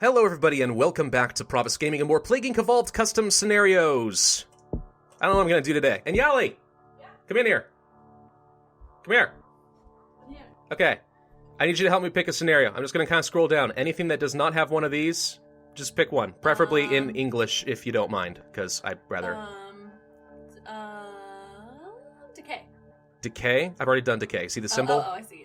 Hello everybody and welcome back to Pravus Gaming and more Plague Inc. Evolved custom scenarios. I don't know what I'm going to do today. And Yali! Yeah? Come in here. Come here. Yeah. Okay. I need you to help me pick a scenario. I'm just going to kind of scroll down. Anything that does not have one of these, just pick one. Preferably in English if you don't mind, because I'd rather... Decay. Decay? I've already done decay. See the symbol? Oh, I see.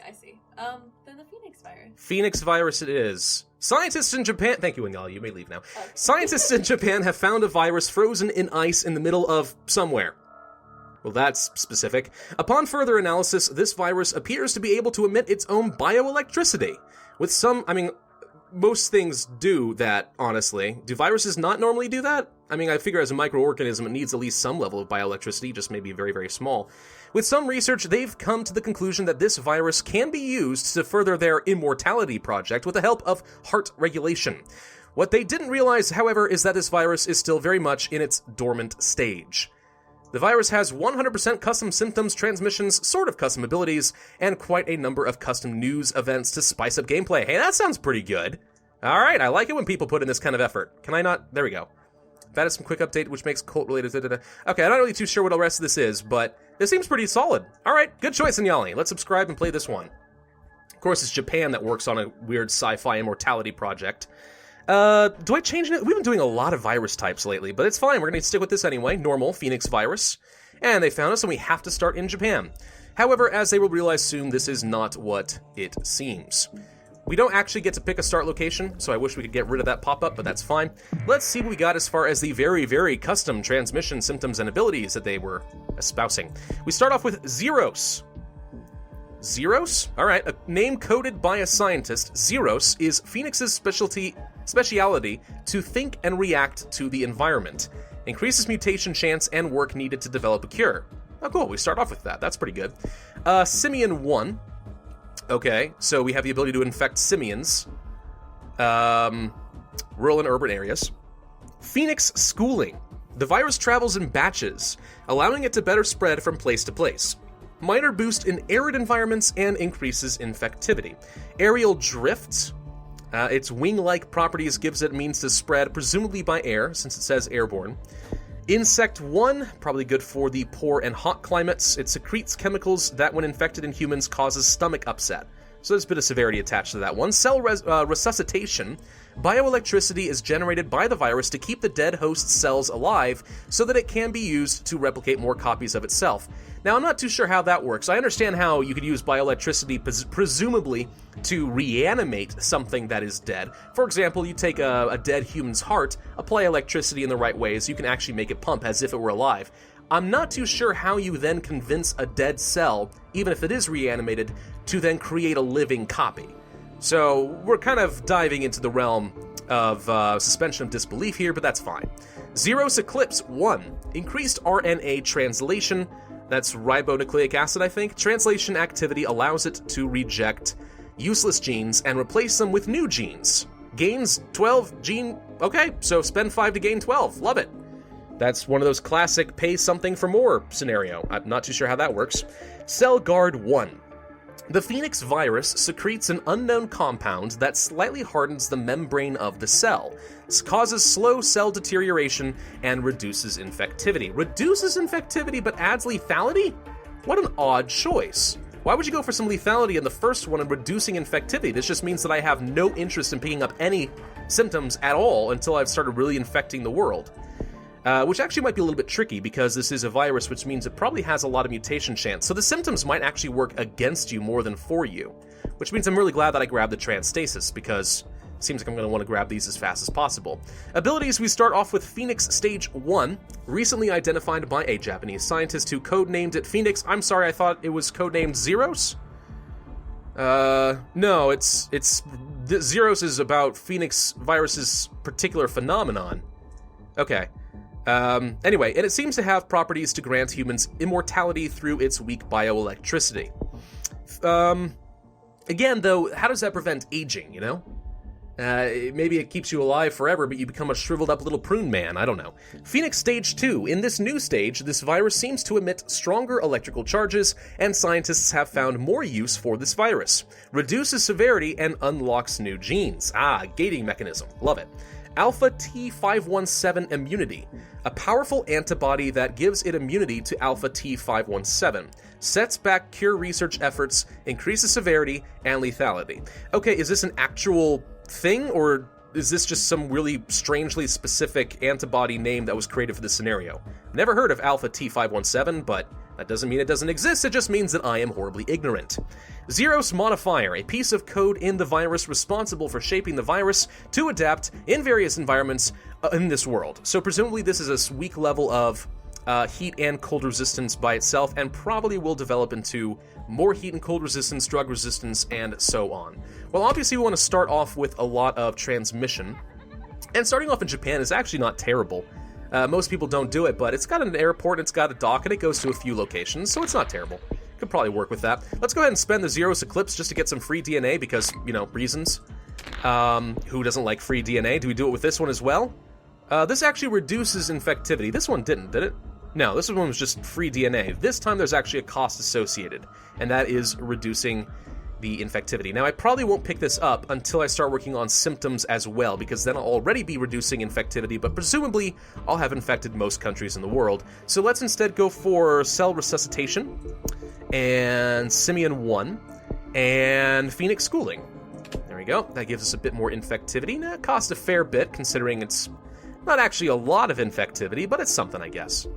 Then the Phoenix virus. Phoenix virus it is. Scientists in Japan... Thank you, Yali. You may leave now. Okay. Scientists in Japan have found a virus frozen in ice in the middle of somewhere. Well, that's specific. Upon further analysis, this virus appears to be able to emit its own bioelectricity. With some... most things do that, honestly. Do viruses not normally do that? I figure as a microorganism, it needs at least some level of bioelectricity, just maybe very, very small. With some research, they've come to the conclusion that this virus can be used to further their immortality project with the help of heart regulation. What they didn't realize, however, is that this virus is still very much in its dormant stage. The virus has 100% custom symptoms, transmissions, sort of custom abilities, and quite a number of custom news events to spice up gameplay. Hey, that sounds pretty good. Alright, I like it when people put in this kind of effort. Can I not? There we go. I've added some quick update, which makes cult-related... Okay, I'm not really too sure what the rest of this is, but this seems pretty solid. Alright, good choice, Nyali. Let's subscribe and play this one. Of course, it's Japan that works on a weird sci-fi immortality project. Do I change it? We've been doing a lot of virus types lately, but it's fine. We're going to stick with this anyway. Normal, Phoenix virus. And they found us, and we have to start in Japan. However, as they will realize soon, this is not what it seems. We don't actually get to pick a start location, so I wish we could get rid of that pop-up, but that's fine. Let's see what we got as far as the very, very custom transmission symptoms and abilities that they were espousing. We start off with Zeros. Zeros? Alright, a name coded by a scientist, Zeros is Phoenix's specialty to think and react to the environment. Increases mutation chance and work needed to develop a cure. Oh cool, we start off with that. That's pretty good. Simian 1. Okay, so we have the ability to infect simians. Rural and urban areas. Phoenix Schooling. The virus travels in batches, allowing it to better spread from place to place. Minor boost in arid environments and increases infectivity. Aerial drift. Its wing-like properties gives it means to spread, presumably by air, since it says airborne. Insect 1, probably good for the poor and hot climates. It secretes chemicals that, when infected in humans, causes stomach upset. So there's a bit of severity attached to that one. Cell resuscitation. Bioelectricity is generated by the virus to keep the dead host's cells alive so that it can be used to replicate more copies of itself. Now, I'm not too sure how that works. I understand how you could use bioelectricity presumably to reanimate something that is dead. For example, you take a dead human's heart, apply electricity in the right way so you can actually make it pump as if it were alive. I'm not too sure how you then convince a dead cell, even if it is reanimated, to then create a living copy. So we're kind of diving into the realm of suspension of disbelief here, but that's fine. Zeros Eclipse 1. Increased RNA translation. That's ribonucleic acid, I think. Translation activity allows it to reject useless genes and replace them with new genes. Gains 12 gene... Okay, so spend 5 to gain 12. Love it. That's one of those classic pay something for more scenario. I'm not too sure how that works. Cell Guard 1. The Phoenix virus secretes an unknown compound that slightly hardens the membrane of the cell. This causes slow cell deterioration and reduces infectivity. Reduces infectivity but adds lethality? What an odd choice. Why would you go for some lethality in the first one and reducing infectivity? This just means that I have no interest in picking up any symptoms at all until I've started really infecting the world. Which actually might be a little bit tricky because this is a virus, which means it probably has a lot of mutation chance. So the symptoms might actually work against you more than for you. Which means I'm really glad that I grabbed the transstasis because it seems like I'm going to want to grab these as fast as possible. Abilities, we start off with Phoenix Stage 1, recently identified by a Japanese scientist who codenamed it Phoenix. I'm sorry, I thought it was codenamed Zeros? No, it's Zeros is about Phoenix virus's particular phenomenon. Okay. Anyway, and it seems to have properties to grant humans immortality through its weak bioelectricity. Again, though, how does that prevent aging, you know? Maybe it keeps you alive forever, but you become a shriveled up little prune man. I don't know. Phoenix Stage 2. In this new stage, this virus seems to emit stronger electrical charges, and scientists have found more use for this virus. Reduces severity and unlocks new genes. Gating mechanism. Love it. Alpha T517 immunity. A powerful antibody that gives it immunity to Alpha T517. Sets back cure research efforts, increases severity and lethality. Okay, is this an actual thing, or is this just some really strangely specific antibody name that was created for this scenario? Never heard of Alpha T517, but that doesn't mean it doesn't exist, it just means that I am horribly ignorant. Zeros modifier, a piece of code in the virus responsible for shaping the virus to adapt in various environments in this world. So presumably this is a weak level of heat and cold resistance by itself, and probably will develop into more heat and cold resistance, drug resistance, and so on. Well, obviously we want to start off with a lot of transmission, and starting off in Japan is actually not terrible. Most people don't do it, but it's got an airport, it's got a dock, and it goes to a few locations, so it's not terrible. Could probably work with that. Let's go ahead and spend the Zeros Eclipse just to get some free DNA, because, you know, reasons. Who doesn't like free DNA? Do we do it with this one as well? This actually reduces infectivity. This one didn't, did it? No, this one was just free DNA. This time there's actually a cost associated, and that is reducing the infectivity. Now, I probably won't pick this up until I start working on symptoms as well, because then I'll already be reducing infectivity, but presumably I'll have infected most countries in the world. So let's instead go for cell resuscitation, and Simian 1, and Phoenix schooling. There we go. That gives us a bit more infectivity. Now, it costs a fair bit, considering it's not actually a lot of infectivity, but it's something, I guess.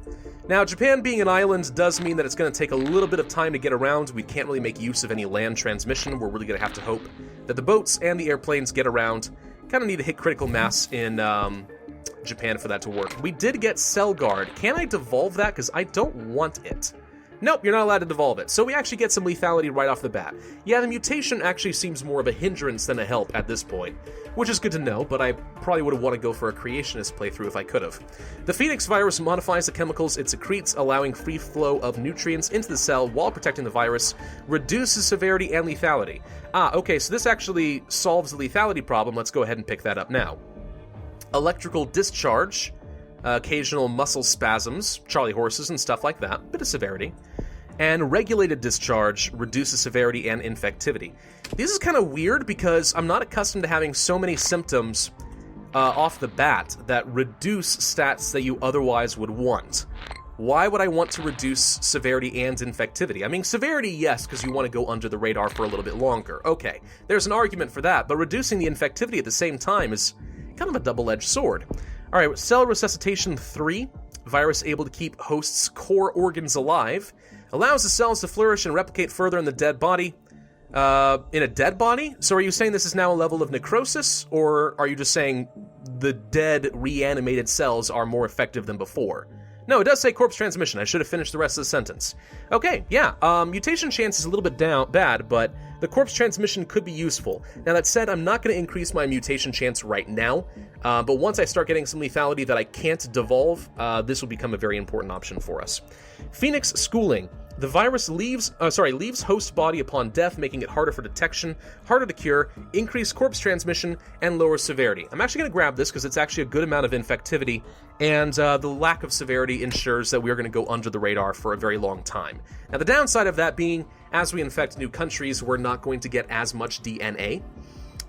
Now, Japan being an island does mean that it's going to take a little bit of time to get around. We can't really make use of any land transmission. We're really going to have to hope that the boats and the airplanes get around. Kind of need to hit critical mass in Japan for that to work. We did get Cell Guard. Can I devolve that? Because I don't want it. Nope, you're not allowed to devolve it. So we actually get some lethality right off the bat. Yeah, the mutation actually seems more of a hindrance than a help at this point, which is good to know, but I probably would have wanted to go for a creationist playthrough if I could have. The Phoenix virus modifies the chemicals it secretes, allowing free flow of nutrients into the cell while protecting the virus, reduces severity and lethality. Okay, so this actually solves the lethality problem. Let's go ahead and pick that up now. Electrical discharge, occasional muscle spasms, Charlie horses and stuff like that, bit of severity. And regulated discharge reduces severity and infectivity. This is kind of weird because I'm not accustomed to having so many symptoms off the bat that reduce stats that you otherwise would want. Why would I want to reduce severity and infectivity? I mean, severity, yes, because you want to go under the radar for a little bit longer. Okay, there's an argument for that, but reducing the infectivity at the same time is kind of a double-edged sword. All right, cell resuscitation 3, virus able to keep host's core organs alive, allows the cells to flourish and replicate further in the dead body. In a dead body? So are you saying this is now a level of necrosis, or are you just saying the dead reanimated cells are more effective than before? No, it does say corpse transmission. I should have finished the rest of the sentence. Okay, yeah, mutation chance is a little bit bad, but the corpse transmission could be useful. Now that said, I'm not going to increase my mutation chance right now, but once I start getting some lethality that I can't devolve, this will become a very important option for us. Phoenix schooling. The virus leaves host body upon death, making it harder for detection, harder to cure, increased corpse transmission, and lower severity. I'm actually going to grab this because it's actually a good amount of infectivity, and the lack of severity ensures that we're going to go under the radar for a very long time. Now, the downside of that being, as we infect new countries, we're not going to get as much DNA.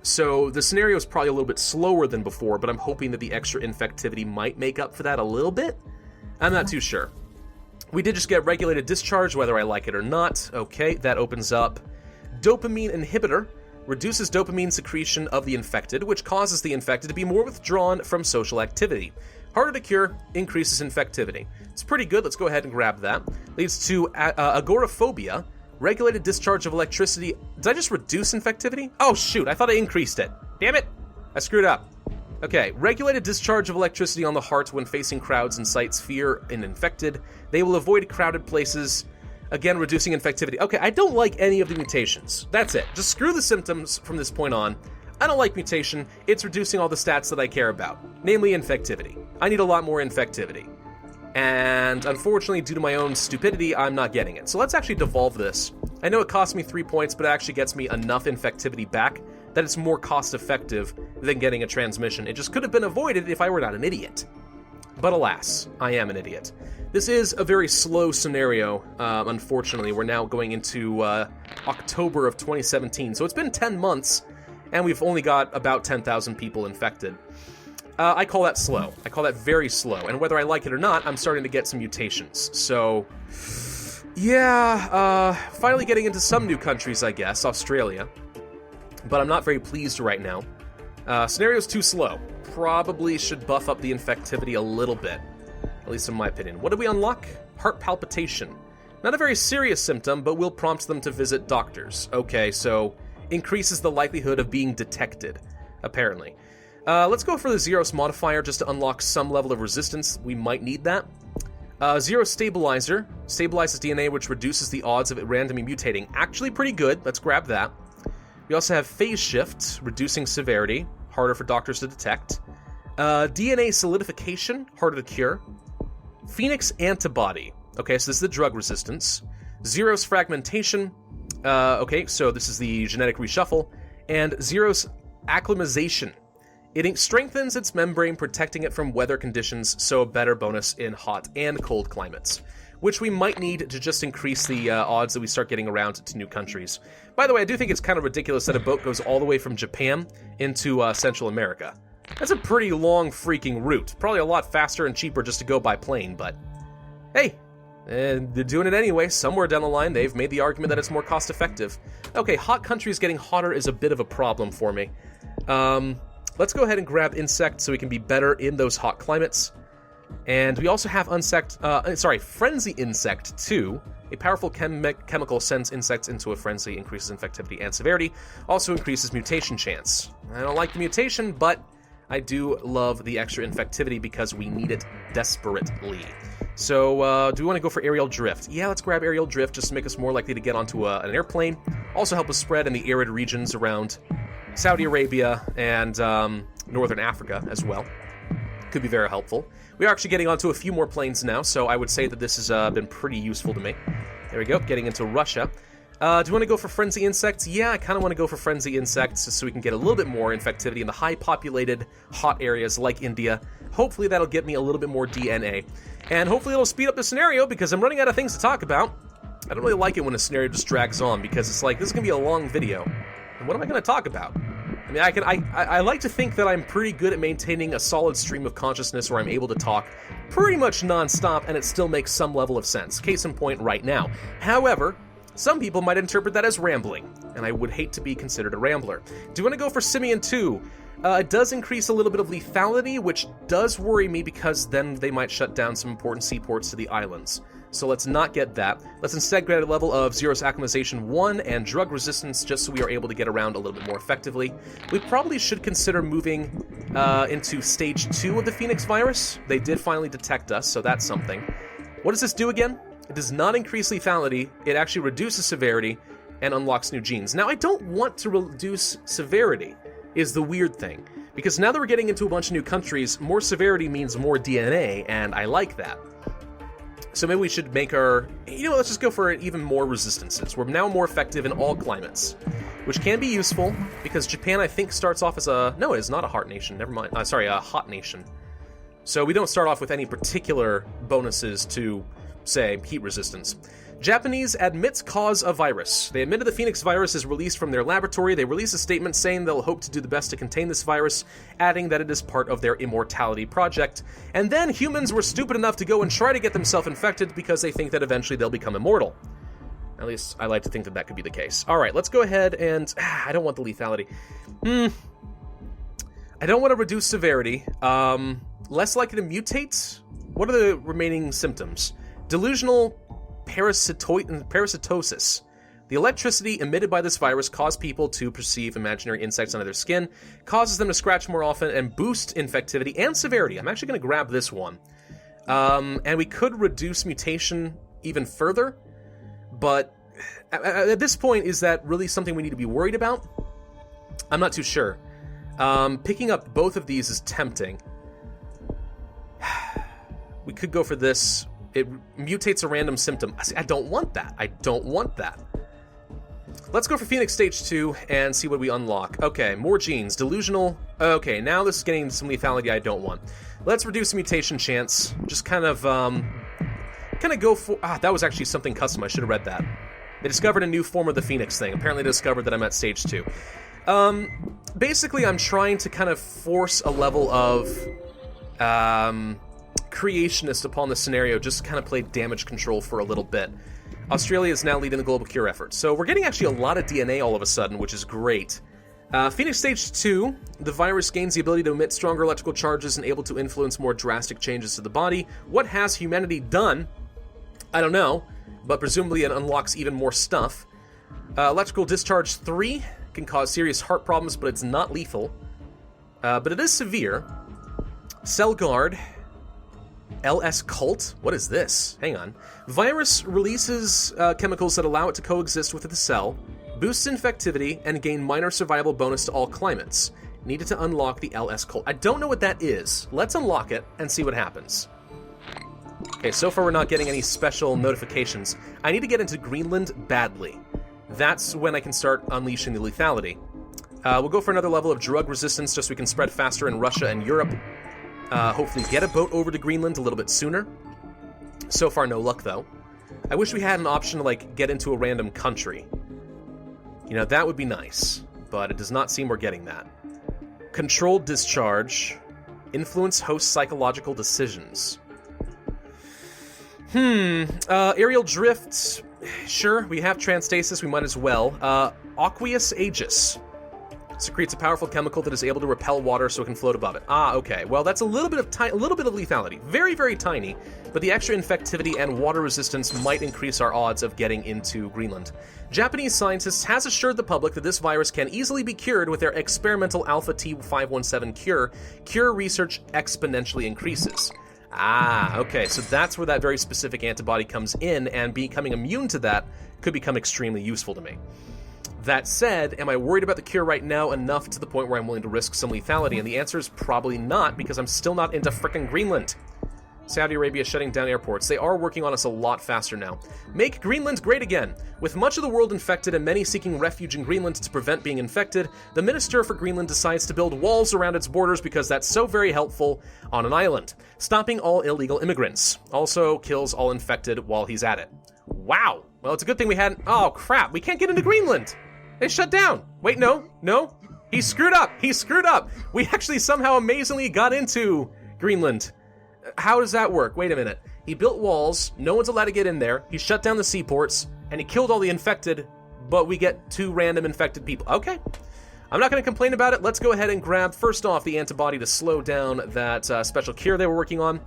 So the scenario is probably a little bit slower than before, but I'm hoping that the extra infectivity might make up for that a little bit. I'm not too sure. We did just get regulated discharge, whether I like it or not. Okay, that opens up. Dopamine inhibitor reduces dopamine secretion of the infected, which causes the infected to be more withdrawn from social activity. Harder to cure, increases infectivity. It's pretty good. Let's go ahead and grab that. Leads to agoraphobia, regulated discharge of electricity. Did I just reduce infectivity? Oh, shoot. I thought I increased it. Damn it. I screwed up. Okay, regulated discharge of electricity on the heart when facing crowds incites fear in infected. They will avoid crowded places, again reducing infectivity. Okay, I don't like any of the mutations. That's it. Just screw the symptoms from this point on. I don't like mutation. It's reducing all the stats that I care about, namely infectivity. I need a lot more infectivity. And unfortunately, due to my own stupidity, I'm not getting it. So let's actually devolve this. I know it costs me 3 points, but it actually gets me enough infectivity back that it's more cost-effective than getting a transmission. It just could have been avoided if I were not an idiot. But alas, I am an idiot. This is a very slow scenario, unfortunately. We're now going into October of 2017, so it's been 10 months, and we've only got about 10,000 people infected. I call that slow. I call that very slow, and whether I like it or not, I'm starting to get some mutations. So, yeah, finally getting into some new countries, I guess, Australia. But I'm not very pleased right now. Scenario's too slow. Probably should buff up the infectivity a little bit, at least in my opinion. What did we unlock? Heart palpitation. Not a very serious symptom, but will prompt them to visit doctors. Okay, so increases the likelihood of being detected, apparently. Let's go for the Zeros modifier just to unlock some level of resistance. We might need that. Zero stabilizer. Stabilizes DNA, which reduces the odds of it randomly mutating. Actually pretty good. Let's grab that. We also have phase shift, reducing severity. Harder for doctors to detect. DNA solidification, harder to cure. Phoenix antibody. Okay, so this is the drug resistance. Zeros fragmentation. Okay, so this is the genetic reshuffle. And Zeros acclimatization. It strengthens its membrane, protecting it from weather conditions, so a better bonus in hot and cold climates, which we might need to just increase the odds that we start getting around to new countries. By the way, I do think it's kind of ridiculous that a boat goes all the way from Japan into Central America. That's a pretty long freaking route. Probably a lot faster and cheaper just to go by plane, but hey, they're doing it anyway. Somewhere down the line, they've made the argument that it's more cost-effective. Okay, hot countries getting hotter is a bit of a problem for me. Let's go ahead and grab insect so we can be better in those hot climates. And we also have frenzy insect 2. A powerful chemical sends insects into a frenzy, increases infectivity and severity, also increases mutation chance. I don't like the mutation, but I do love the extra infectivity because we need it desperately. So, do we want to go for aerial drift? Yeah, let's grab aerial drift just to make us more likely to get onto an airplane. Also help us spread in the arid regions around Saudi Arabia and Northern Africa as well. Could be very helpful. We are actually getting onto a few more planes now, so I would say that this has been pretty useful to me. There we go, getting into Russia. Do you want to go for frenzy insects? Yeah, I kind of want to go for frenzy insects so we can get a little bit more infectivity in the high-populated, hot areas like India. Hopefully that'll get me a little bit more DNA. And hopefully it'll speed up the scenario because I'm running out of things to talk about. I don't really like it when a scenario just drags on because it's like, this is going to be a long video. And what am I going to talk about? I mean, I like to think that I'm pretty good at maintaining a solid stream of consciousness where I'm able to talk pretty much non-stop and it still makes some level of sense. Case in point right now. However, some people might interpret that as rambling, and I would hate to be considered a rambler. Do you want to go for Simian 2? It does increase a little bit of lethality, which does worry me because then they might shut down some important seaports to the islands. So let's not get that. Let's instead get a level of Zeros acclimatization 1 and drug resistance just so we are able to get around a little bit more effectively. We probably should consider moving into stage 2 of the Phoenix virus. They did finally detect us, so that's something. What does this do again? It does not increase lethality, it actually reduces severity and unlocks new genes. Now, I don't want to reduce severity, is the weird thing. Because now that we're getting into a bunch of new countries, more severity means more DNA, and I like that. So maybe we should make let's just go for even more resistances. We're now more effective in all climates, which can be useful, because Japan, I think, starts off as no, it is not a hot nation, never mind. A hot nation. So we don't start off with any particular bonuses to, say, heat resistance. Japanese admits cause of virus. They admitted the Phoenix virus is released from their laboratory. They released a statement saying they'll hope to do the best to contain this virus, adding that it is part of their immortality project. And then humans were stupid enough to go and try to get themselves infected because they think that eventually they'll become immortal. At least I like to think that that could be the case. All right, let's go ahead and... I don't want the lethality. I don't want to reduce severity. Less likely to mutate? What are the remaining symptoms? Delusional parasitosis. The electricity emitted by this virus caused people to perceive imaginary insects under their skin, causes them to scratch more often, and boost infectivity and severity. I'm actually going to grab this one. And we could reduce mutation even further, but at this point, is that really something we need to be worried about? I'm not too sure. Picking up both of these is tempting. We could go for this. It mutates a random symptom. I don't want that. I don't want that. Let's go for Phoenix Stage 2 and see what we unlock. Okay, more genes. Delusional. Okay, now this is getting some lethality I don't want. Let's reduce the mutation chance. Just kind of go for... that was actually something custom. I should have read that. They discovered a new form of the Phoenix thing. Apparently they discovered that I'm at Stage 2. Basically, I'm trying to kind of force a level of creationist upon the scenario, just kind of play damage control for a little bit. Australia is now leading the global cure effort. So we're getting actually a lot of DNA all of a sudden, which is great. Phoenix Stage 2, the virus gains the ability to emit stronger electrical charges and able to influence more drastic changes to the body. What has humanity done? I don't know, but presumably it unlocks even more stuff. Electrical Discharge 3 can cause serious heart problems, but it's not lethal. But it is severe. Cell Guard. LS Cult? What is this? Hang on. Virus releases chemicals that allow it to coexist with the cell, boosts infectivity, and gain minor survival bonus to all climates. Needed to unlock the LS Cult. I don't know what that is. Let's unlock it and see what happens. Okay, so far we're not getting any special notifications. I need to get into Greenland badly. That's when I can start unleashing the lethality. We'll go for another level of drug resistance just so we can spread faster in Russia and Europe. Hopefully get a boat over to Greenland a little bit sooner. So far, no luck, though. I wish we had an option to, like, get into a random country. You know, that would be nice, but it does not seem we're getting that. Controlled discharge. Influence host psychological decisions. Aerial drift. Sure, we have transstasis, we might as well. Aqueous Aegis. Secretes a powerful chemical that is able to repel water so it can float above it. Okay. Well, that's a little bit of lethality. Very, very tiny, but the extra infectivity and water resistance might increase our odds of getting into Greenland. Japanese scientists has assured the public that this virus can easily be cured with their experimental Alpha T517 cure. Cure research exponentially increases. Okay. So that's where that very specific antibody comes in, and becoming immune to that could become extremely useful to me. That said, am I worried about the cure right now enough to the point where I'm willing to risk some lethality? And the answer is probably not, because I'm still not into frickin' Greenland. Saudi Arabia shutting down airports. They are working on us a lot faster now. Make Greenland great again. With much of the world infected and many seeking refuge in Greenland to prevent being infected, the Minister for Greenland decides to build walls around its borders because that's so very helpful on an island, stopping all illegal immigrants. Also kills all infected while he's at it. Wow. Well, it's a good thing we hadn't... Oh, crap. We can't get into Greenland. They shut down. Wait, no. He screwed up. We actually somehow amazingly got into Greenland. How does that work? Wait a minute. He built walls. No one's allowed to get in there. He shut down the seaports, and he killed all the infected, but we get 2 random infected people. Okay. I'm not going to complain about it. Let's go ahead and grab, first off, the antibody to slow down that special cure they were working on.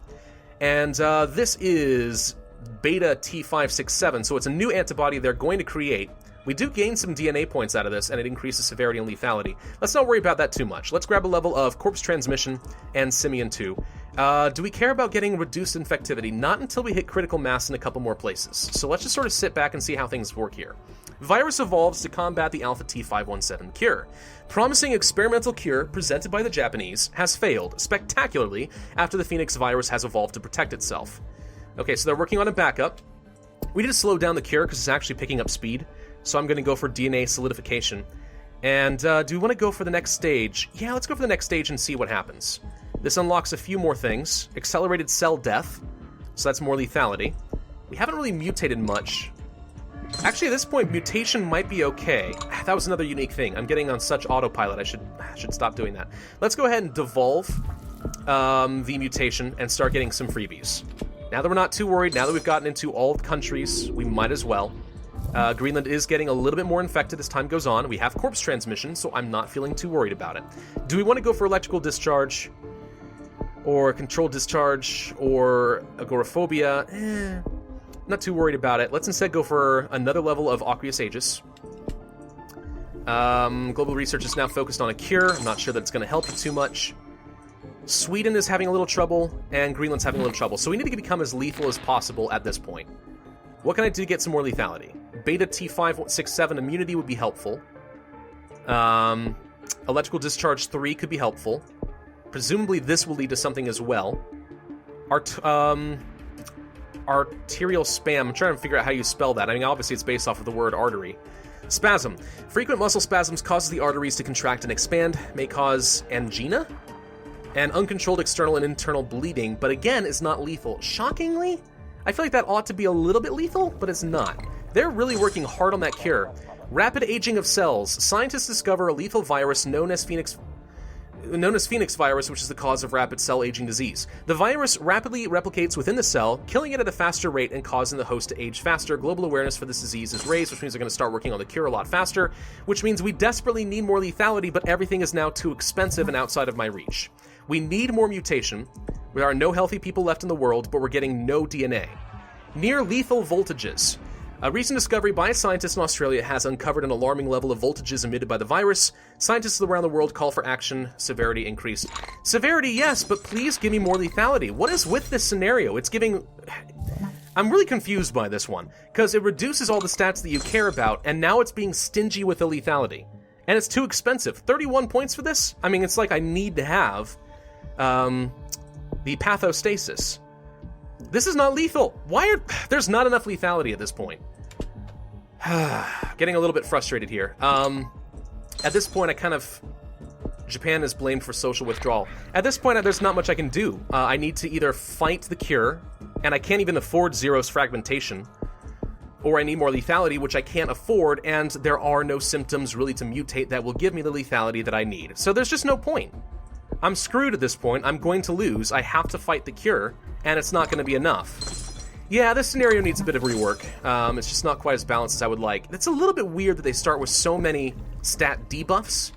And this is Beta T567, so it's a new antibody they're going to create. We do gain some DNA points out of this, and it increases severity and lethality. Let's not worry about that too much. Let's grab a level of Corpse Transmission and Simian 2. Do we care about getting reduced infectivity? Not until we hit critical mass in a couple more places. So let's just sort of sit back and see how things work here. Virus evolves to combat the Alpha T517 cure. Promising experimental cure presented by the Japanese has failed spectacularly after the Phoenix virus has evolved to protect itself. Okay, so they're working on a backup. We need to slow down the cure because it's actually picking up speed. So I'm going to go for DNA solidification. And do we want to go for the next stage? Yeah, let's go for the next stage and see what happens. This unlocks a few more things. Accelerated cell death. So that's more lethality. We haven't really mutated much. Actually, at this point, mutation might be okay. That was another unique thing. I'm getting on such autopilot. I should stop doing that. Let's go ahead and devolve the mutation and start getting some freebies. Now that we're not too worried, now that we've gotten into all countries, we might as well. Greenland is getting a little bit more infected as time goes on. We have corpse transmission, so I'm not feeling too worried about it. Do we want to go for electrical discharge? Or controlled discharge? Or agoraphobia? Not too worried about it. Let's instead go for another level of Aqueous Aegis. Global research is now focused on a cure. I'm not sure that it's going to help you too much. Sweden is having a little trouble, and Greenland's having a little trouble. So we need to become as lethal as possible at this point. What can I do to get some more lethality? Beta T567 immunity would be helpful. Electrical Discharge 3 could be helpful. Presumably this will lead to something as well. Arterial spam. I'm trying to figure out how you spell that. I mean, obviously it's based off of the word artery. Spasm. Frequent muscle spasms causes the arteries to contract and expand, may cause angina, and uncontrolled external and internal bleeding, but again, is not lethal. Shockingly, I feel like that ought to be a little bit lethal, but it's not. They're really working hard on that cure. Rapid aging of cells. Scientists discover a lethal virus known as Phoenix virus, which is the cause of rapid cell aging disease. The virus rapidly replicates within the cell, killing it at a faster rate and causing the host to age faster. Global awareness for this disease is raised, which means they're going to start working on the cure a lot faster, which means we desperately need more lethality, but everything is now too expensive and outside of my reach. We need more mutation. There are no healthy people left in the world, but we're getting no DNA. Near lethal voltages. A recent discovery by scientists in Australia has uncovered an alarming level of voltages emitted by the virus. Scientists around the world call for action. Severity increased. Severity, yes, but please give me more lethality. What is with this scenario? It's giving... I'm really confused by this one, because it reduces all the stats that you care about, and now it's being stingy with the lethality. And it's too expensive. 31 points for this? I mean, it's like I need to have the pathostasis. This is not lethal. There's not enough lethality at this point. Getting a little bit frustrated here. At this point, Japan is blamed for social withdrawal. At this point, there's not much I can do. I need to either fight the cure, and I can't even afford Zero's fragmentation, or I need more lethality, which I can't afford, and there are no symptoms really to mutate that will give me the lethality that I need. So there's just no point. I'm screwed at this point. I'm going to lose. I have to fight the cure, and it's not going to be enough. Yeah, this scenario needs a bit of rework. It's just not quite as balanced as I would like. It's a little bit weird that they start with so many stat debuffs.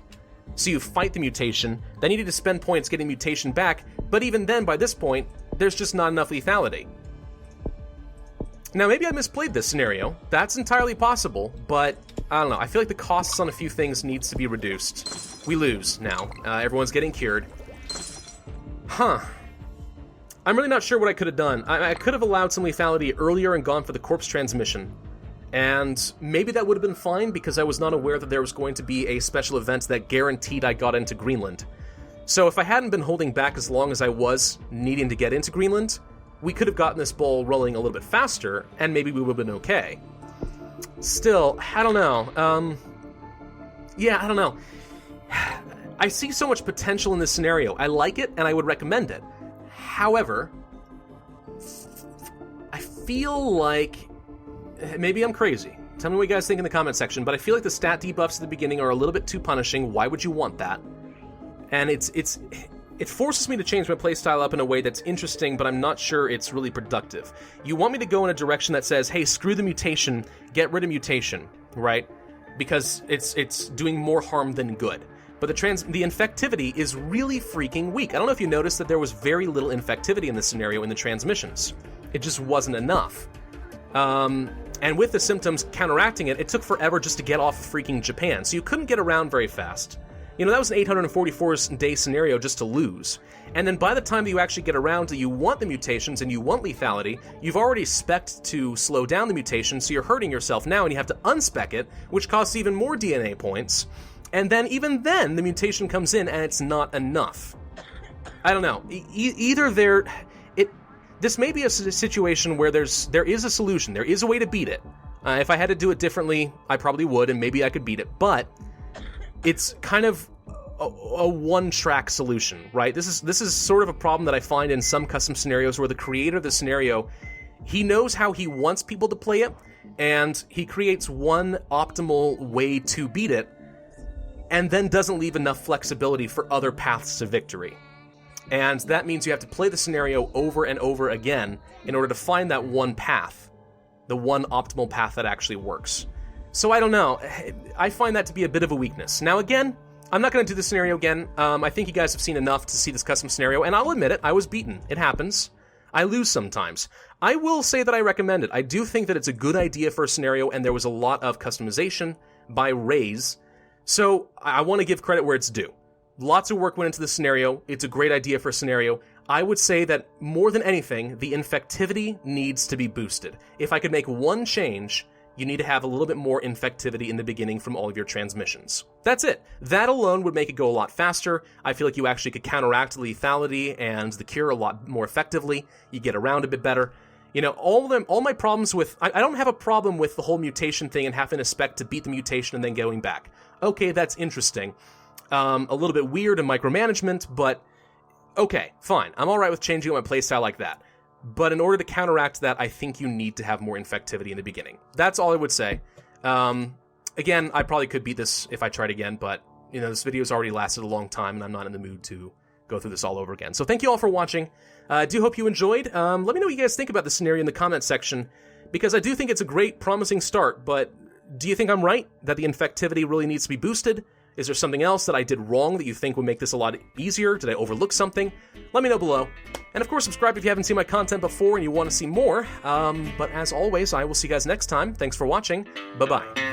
So you fight the mutation, then you need to spend points getting mutation back, but even then, by this point, there's just not enough lethality. Now, maybe I misplayed this scenario. That's entirely possible, but I don't know. I feel like the costs on a few things needs to be reduced. We lose now. Everyone's getting cured. Huh. I'm really not sure what I could have done. I could have allowed some lethality earlier and gone for the corpse transmission. And maybe that would have been fine because I was not aware that there was going to be a special event that guaranteed I got into Greenland. So if I hadn't been holding back as long as I was needing to get into Greenland, we could have gotten this ball rolling a little bit faster, and maybe we would have been okay. Still, I don't know. Yeah, I don't know. I see so much potential in this scenario. I like it, and I would recommend it. However, I feel like... Maybe I'm crazy. Tell me what you guys think in the comment section, but I feel like the stat debuffs at the beginning are a little bit too punishing. Why would you want that? And it forces me to change my playstyle up in a way that's interesting, but I'm not sure it's really productive. You want me to go in a direction that says, hey, screw the mutation, get rid of mutation, right? Because it's doing more harm than good. But the infectivity is really freaking weak. I don't know if you noticed that there was very little infectivity in this scenario in the transmissions. It just wasn't enough. And with the symptoms counteracting it, it took forever just to get off of freaking Japan, so you couldn't get around very fast. You know, that was an 844-day scenario just to lose. And then by the time that you actually get around to you want the mutations and you want lethality, you've already spec'd to slow down the mutation, so you're hurting yourself now and you have to unspec it, which costs even more DNA points. And then, even then, the mutation comes in and it's not enough. I don't know. Either this may be a situation where there is a solution. There is a way to beat it. If I had to do it differently, I probably would, and maybe I could beat it. But it's kind of a one-track solution, right? This is sort of a problem that I find in some custom scenarios where the creator of the scenario, he knows how he wants people to play it, and he creates one optimal way to beat it, and then doesn't leave enough flexibility for other paths to victory. And that means you have to play the scenario over and over again in order to find that one path, the one optimal path that actually works. So I don't know. I find that to be a bit of a weakness. Now again, I'm not going to do this scenario again. I think you guys have seen enough to see this custom scenario, and I'll admit it, I was beaten. It happens. I lose sometimes. I will say that I recommend it. I do think that it's a good idea for a scenario, and there was a lot of customization by Raze. So I want to give credit where it's due. Lots of work went into the scenario. It's a great idea for a scenario. I would say that more than anything, the infectivity needs to be boosted. If I could make one change, you need to have a little bit more infectivity in the beginning from all of your transmissions. That's it. That alone would make it go a lot faster. I feel like you actually could counteract lethality and the cure a lot more effectively. You get around a bit better. You know, all my problems with... I don't have a problem with the whole mutation thing and having a spec to beat the mutation and then going back. Okay, that's interesting. A little bit weird in micromanagement, but... Okay, fine. I'm alright with changing my playstyle like that. But in order to counteract that, I think you need to have more infectivity in the beginning. That's all I would say. Again, I probably could beat this if I tried again, but, you know, this video's already lasted a long time, and I'm not in the mood to go through this all over again. So thank you all for watching. I do hope you enjoyed. Let me know what you guys think about this scenario in the comments section, because I do think it's a great, promising start, but do you think I'm right, that the infectivity really needs to be boosted? Is there something else that I did wrong that you think would make this a lot easier? Did I overlook something? Let me know below. And of course, subscribe if you haven't seen my content before and you want to see more. But as always, I will see you guys next time. Thanks for watching. Bye-bye.